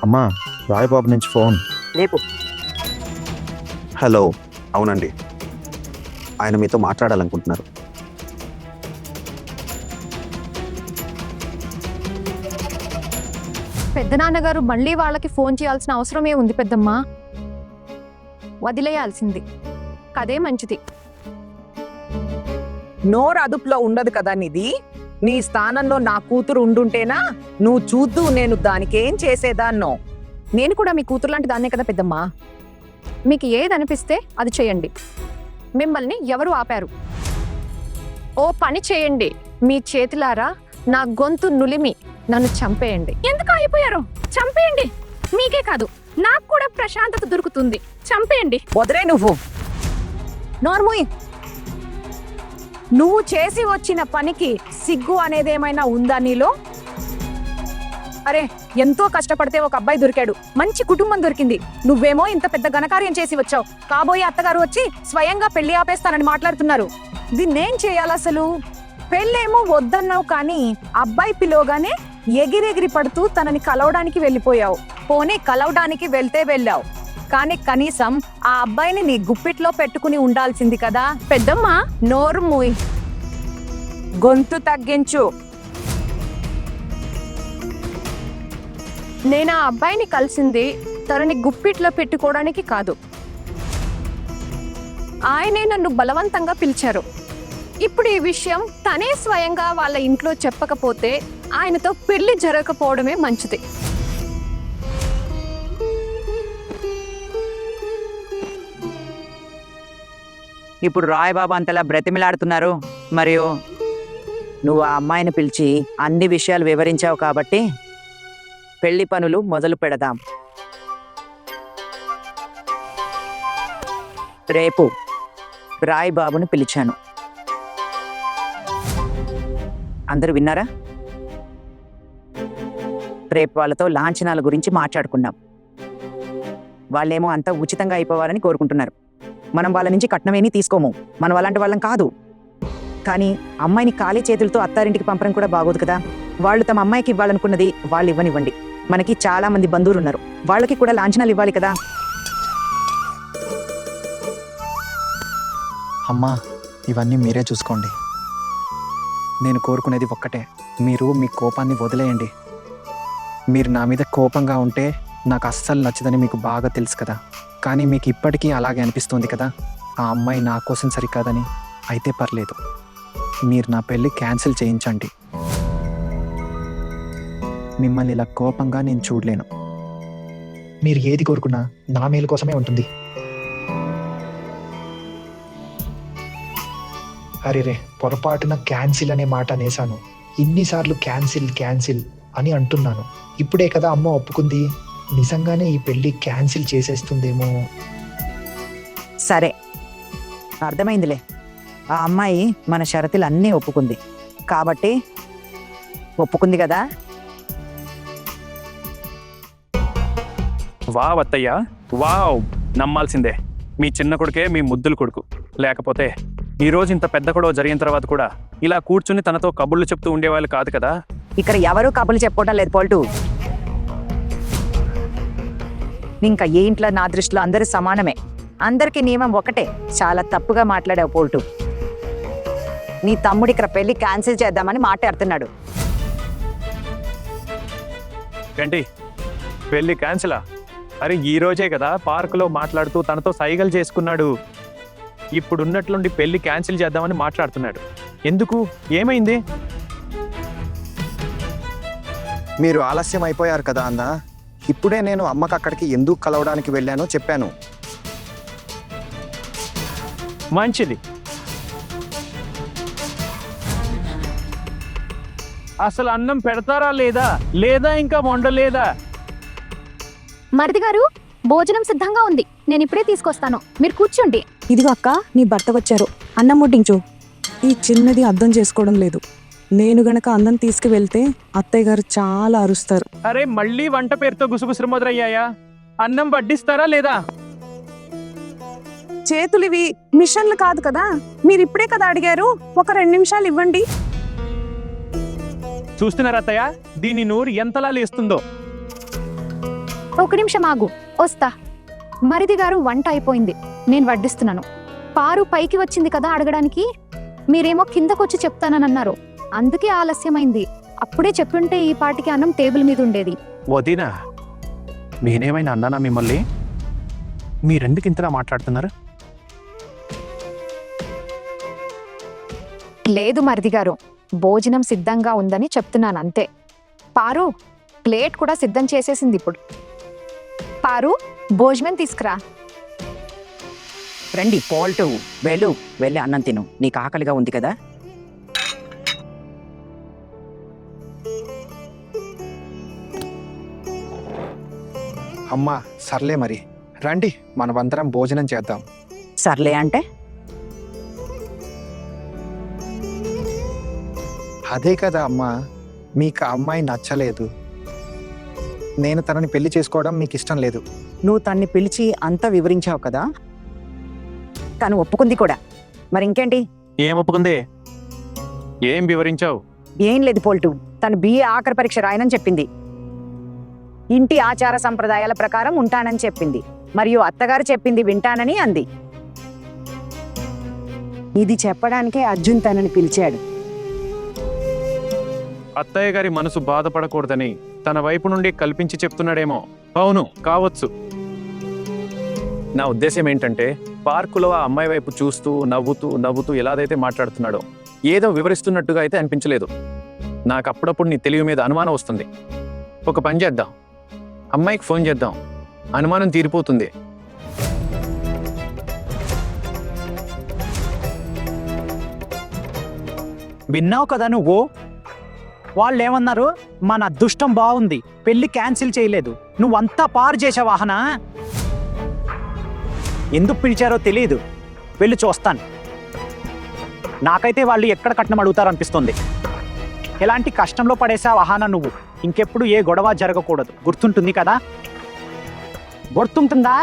అమ్మా రాయబాబు నుంచి ఫోన్. రేపు హలో, అవునండి, ఆయన మీతో మాట్లాడాలనుకుంటున్నారు. పెద్దనాన్నగారు మళ్ళీ వాళ్ళకి ఫోన్ చేయాల్సిన అవసరమే ఉంది పెద్దమ్మా. వదిలేయాల్సింది కదే మంచిది. నోరు అదుపులో ఉండదు కదా నిధి. నీ స్థానంలో నా కూతురు ఉండుంటేనా నువ్వు చూద్దు నేను దానికేం చేసేదాన్నో. నేను కూడా మీ కూతురు లాంటి దాన్నే కదా పెద్దమ్మా. మీకు ఏది అనిపిస్తే అది చేయండి. మిమ్మల్ని ఎవరు ఆపారు? ఓ పని చేయండి, మీ చేతులారా నా గొంతు నులిమి నన్ను చంపేయండి. ఎందుకు అయిపోయారు? చంపేయండి. మీకే కాదు నాకు కూడా ప్రశాంతత దొరుకుతుంది. చంపేయండి. వదరే నువ్వు నోర్ముయ్. నువ్వు చేసి వచ్చిన పనికి సిగ్గు అనేదేమైనా ఉందా నీలో? అరే, ఎంతో కష్టపడితే ఒక అబ్బాయి దొరికాడు, మంచి కుటుంబం దొరికింది. నువ్వేమో ఇంత పెద్ద ఘనకార్యం చేసి వచ్చావు. కాబోయే అత్తగారు వచ్చి స్వయంగా పెళ్లి ఆపేస్తానని మాట్లాడుతున్నారు. దీన్నేం చేయాలి అసలు? పెళ్ళేమో వద్దన్నావు, కానీ అబ్బాయి పిలవగానే ఎగిరెగిరి పడుతూ తనని కలవడానికి వెళ్ళిపోయావు. పోనీ కలవడానికి వెళ్తే వెళ్ళావు, కానీ కనీసం ఆ అబ్బాయిని నీ గుప్పిట్లో పెట్టుకుని ఉండాల్సింది కదా. పెద్దమ్మ నోరు మూయ్, గొంతు తగ్గించు. నేను ఆ అబ్బాయిని కలిసింది తనని గుప్పిట్లో పెట్టుకోవడానికి కాదు. ఆయనే నన్ను బలవంతంగా పిలిచారు. ఇప్పుడు ఈ విషయం తనే స్వయంగా వాళ్ళ ఇంట్లో చెప్పకపోతే ఆయనతో పెళ్లి జరగకపోవడమే మంచిది. ఇప్పుడు రాయబాబు అంతలా బ్రతిమిలాడుతున్నారు. మరియు నువ్వు ఆ అమ్మాయిని పిలిచి అన్ని విషయాలు వివరించావు కాబట్టి పెళ్లి పనులు మొదలు పెడదాం. రేపు రాయబాబుని పిలిచాను. అందరూ విన్నారా? రేపు వాళ్ళతో లాంఛనాల గురించి మాట్లాడుకున్నాం. వాళ్ళేమో అంతా ఉచితంగా అయిపోవాలని కోరుకుంటున్నారు. మనం వాళ్ళ నుంచి కట్నమేమీ తీసుకోము, మనం అలాంటి వాళ్ళం కాదు. కానీ అమ్మాయిని ఖాళీ చేతులతో అత్తారింటికి పంపడం కూడా బాగోదు కదా. వాళ్ళు తమ అమ్మాయికి ఇవ్వాలనుకున్నది వాళ్ళు ఇవ్వనివ్వండి. మనకి చాలా మంది బంధువులు ఉన్నారు, వాళ్ళకి కూడా లాంఛనాలు ఇవ్వాలి కదా. అమ్మా ఇవన్నీ మీరే చూసుకోండి. నేను కోరుకునేది ఒక్కటే, మీరు మీ కోపాన్ని వదిలేయండి. మీరు నా మీద కోపంగా ఉంటే నాకు అస్సలు నచ్చదని మీకు బాగా తెలుసు కదా. కానీ మీకు ఇప్పటికీ అలాగే అనిపిస్తుంది కదా, ఆ అమ్మాయి నా కోసం సరికాదని. అయితే పర్లేదు, మీరు నా పెళ్ళి క్యాన్సిల్ చేయించండి. మిమ్మల్ని ఇలా కోపంగా నేను చూడలేను. మీరు ఏది కోరుకున్నా నా మేలు కోసమే ఉంటుంది. అరేరే, పొరపాటున క్యాన్సిల్ అనే మాట అనేసాను. ఇన్నిసార్లు క్యాన్సిల్ క్యాన్సిల్ అని అంటున్నాను. ఇప్పుడే కదా అమ్మ ఒప్పుకుంది. నిజంగానే ఈ పెళ్లి క్యాన్సిల్ చేసేస్తుందేమో. సరే, అర్థమైందిలే. ఆ అమ్మాయి మన షరతులు అన్నీ ఒప్పుకుంది కాబట్టి ఒప్పుకుంది కదా. వావ్ అత్తయ్య, వావ్, నమ్మాల్సిందే. మీ చిన్న కొడుకే మీ ముద్దుల కొడుకు. లేకపోతే ఈరోజు ఇంత పెద్ద గొడవ జరిగిన తర్వాత కూడా ఇలా కూర్చుని తనతో కబుర్లు చెప్తూ ఉండేవాళ్ళు కాదు కదా. ఇక్కడ ఎవరూ కబుర్లు చెప్పుకోవటం లేదు పోల్టు. ఇంకా ఏ ఇంట్లో నా దృష్టిలో అందరూ సమానమే. అందరికీ నియమం ఒకటే. చాలా తప్పుగా మాట్లాడావు పోల్టు. నీ తమ్ముడు ఇక్కడ పెళ్లి క్యాన్సిల్ చేద్దామని మాట్లాడుతున్నాడు. ఏంటి పెళ్లి క్యాన్సిలా? అరే ఈ రోజే కదా పార్కులో మాట్లాడుతూ తనతో సైగలు చేసుకున్నాడు. ఇప్పుడున్నట్లుండి పెళ్లి క్యాన్సిల్ చేద్దామని మాట్లాడుతున్నాడు. ఎందుకు? ఏమైంది? మీరు ఆలస్యం అయిపోయారు కదా అన్న. ఇప్పుడే నేను అమ్మకు అక్కడికి ఎందుకు కలవడానికి వెళ్ళానో చెప్పాను. మంచిది. అసలు అన్నం పెడతారా లేదా, లేదా ఇంకా వండలేదా? మరిది గారు, భోజనం సిద్ధంగా ఉంది. నేను ఇప్పుడే తీసుకొస్తాను, మీరు కూర్చోండి. ఇదిగో అక్క, నీ భర్త వచ్చారు. అన్నం ముట్టించు. ఈ చిన్నది అర్థం చేసుకోవడం లేదు. నేను గనక అన్నం తీసుకువెళ్తే అత్తయ్య గారు చాలా అరుస్తారు. అరే మళ్ళీ వంట పేరుతో గుసగుసలు మొదలయ్యాయా? అన్నం వడ్డిస్తారా లేదా? చేతులివి మిషన్లు కాదు కదా. మీరు ఇప్పుడే కదా అడిగారు. ఒక 2 నిమిషాలు ఇవ్వండి. చూస్తున్నారా అత్తయ్య, దీని నోరు ఎంతలా లేస్తుందో. ఒక నిమిషం ఆగు, వస్తా. మరిది గారు వంట అయిపోయింది, నేను వడ్డిస్తున్నాను. పారు పైకి వచ్చింది కదా అడగడానికి, మీరేమో కిందకొచ్చి చెప్తానని అన్నారు, అందుకే ఆలస్యమైంది. అప్పుడే చెప్పుంటే ఈ పాటికి అన్నం టేబుల్ మీద ఉండేది. వదినా, నేనేమైనా అన్నానా మిమ్మల్ని? మీరెందుకు ఇంతలా మాట్లాడుతున్నారు? లేదు మరిది గారు, భోజనం సిద్ధంగా ఉందని చెప్తున్నాను అంతే. పారు ప్లేట్ కూడా సిద్ధం చేసేసింది ఇప్పుడు. పారు భోజనం తీసుకురా. రండి పోల్టు, వెళ్ళి అన్నం తిను, నీకు ఆకలిగా ఉంది కదా. అమ్మా సర్లే మరి, రండి మనమందరం భోజనం చేద్దాం. సర్లే అంటే అదే కదా అమ్మా, మీకు ఆ అమ్మాయి నచ్చలేదు, నేను తనని పెళ్లి చేసుకోవడం మీకు ఇష్టం లేదు. నువ్వు తన్ని పిలిచి అంతా వివరించావు కదా, తను ఒప్పుకుంది కూడా. మరి ఇంకేంటి? ఏం ఒప్పుకుంది? ఏం వివరించావు? ఏం లేదు పోల్టు, తను బిఏ ఆఖరి పరీక్ష రాయనని చెప్పింది, ఇంటి ఆచార సంప్రదాయాల ప్రకారం ఉంటానని చెప్పింది, మరియు అత్తగారు చెప్పింది వింటానని అంది. ఇది చెప్పడానికే అర్జున్ తనని పిలిచాడు. అత్తయ్య గారి మనసు బాధపడకూడదని తన వైపు నుండి కల్పించి చెప్తున్నాడేమో. అవును కావచ్చు. నా ఉద్దేశం ఏంటంటే, పార్కులో ఆ అమ్మాయి వైపు చూస్తూ నవ్వుతూ ఎలాదైతే మాట్లాడుతున్నాడో ఏదో వివరిస్తున్నట్టుగా అయితే అనిపించలేదు. నాకు అప్పుడప్పుడు నీ తెలివి మీద అనుమానం వస్తుంది. ఒక పని చేద్దాం, అమ్మాయికి ఫోన్ చేద్దాం, అనుమానం తీరిపోతుంది. విన్నావు కదా నువ్వు? వాళ్ళు ఏమన్నారు? మన అదృష్టం బాగుంది, పెళ్లి క్యాన్సిల్ చేయలేదు. నువ్వంతా పారు చేసే వాహన. ఎందుకు పిలిచారో తెలియదు, వెళ్ళి చూస్తాను. నాకైతే వాళ్ళు ఎక్కడ కట్నం అడుగుతారో అనిపిస్తుంది. ఎలాంటి కష్టంలో పడేసా వాహన నువ్వు. ఇంకెప్పుడు ఏ గొడవ జరగకూడదు, గుర్తుంటుంది కదా? గుర్తుంటుందా?